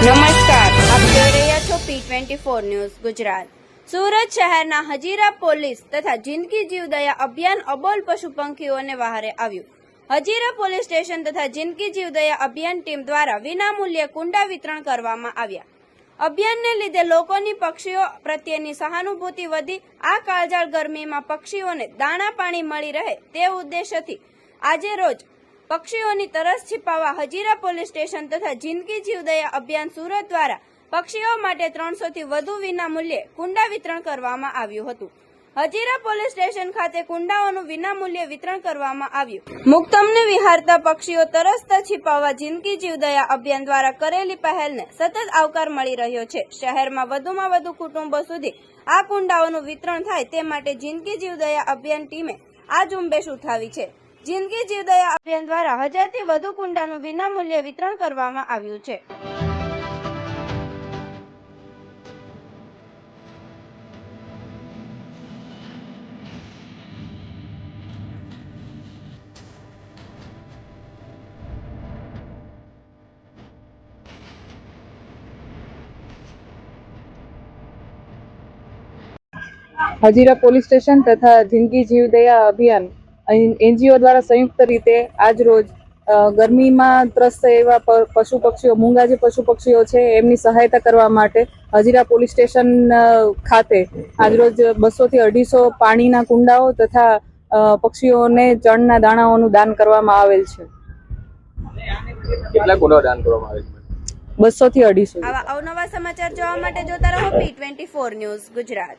નમસ્કાર, આપ જોઈ રહ્યા છો P24 ન્યૂઝ ગુજરાત। સુરત શહેરના હજીરા પોલીસ તથા જિંદગી જીવદયા અભિયાન અબોલ પશુ પંખીઓને વહારે આવ્યું। હજીરા પોલીસ સ્ટેશન તથા જિંદગી જીવદયા અભિયાન ટીમ દ્વારા વિનામૂલ્યે કુંડા વિતરણ કરવામાં આવ્યા। અભિયાનને લીધે લોકોની પક્ષીઓ પ્રત્યેની સહાનુભૂતિ વધી આ કાળઝાળ ગરમીમાં પક્ષીઓને દાણા પાણી મળી રહે તે ઉદ્દેશથી આજે રોજ પક્ષીઓની તરસ छिपावा હજીરા પોલીસ સ્ટેશન તથા જિંદગી જીવદયા અભિયાન સુરત દ્વારા પક્ષીઓ માટે 300 થી વધુ વિનામૂલ્યે કુંડા વિતરણ કરવામાં આવ્યું હતું। હજીરા પોલીસ સ્ટેશન ખાતે કુંડાઓનું વિનામૂલ્યે વિતરણ કરવામાં આવ્યું। મુક્તમને વિહારતા પક્ષીઓ તરસતા छिपावा જિંદગી જીવદયા અભિયાન દ્વારા કરેલી પહેલને સતત આવકાર મળી રહ્યો છે। શહેરમાં વધુમાં વધુ કુટુંબો સુધી આ કુંડાઓનું વિતરણ થાય તે માટે જિંદગી જીવદયા અભિયાન ટીમે આ ઝુંબેશ ઉઠાવી છે। જિંદગી જીવદયા અભિયાન દ્વારા 1000 થી વધુ કુંડાનું વિનામૂલ્યે વિતરણ કરવામાં આવ્યું છે। હજીરા પોલીસ સ્ટેશન તથા જિંદગી જીવદયા અભિયાન એનજીઓ દ્વારા સંયુક્ત રીતે આજ રોજ ગરમીમાં ત્રસ્ત એવા પશુ પક્ષીઓ મૂંગા જે પશુ પક્ષીઓ છે એમની સહાયતા કરવા માટે હજીરા પોલીસ સ્ટેશન ખાતે આજરોજ 200 થી 250 પાણીના કુંડાઓ તથા પક્ષીઓને ચણના દાણાઓનું દાન કરવામાં આવેલ છે। કેટલા કુંડાઓ દાન કરવામાં આવે છે? 200 થી 250। આવા અવનવા સમાચાર જોવા માટે જોતા રહો P24 ન્યૂઝ ગુજરાત।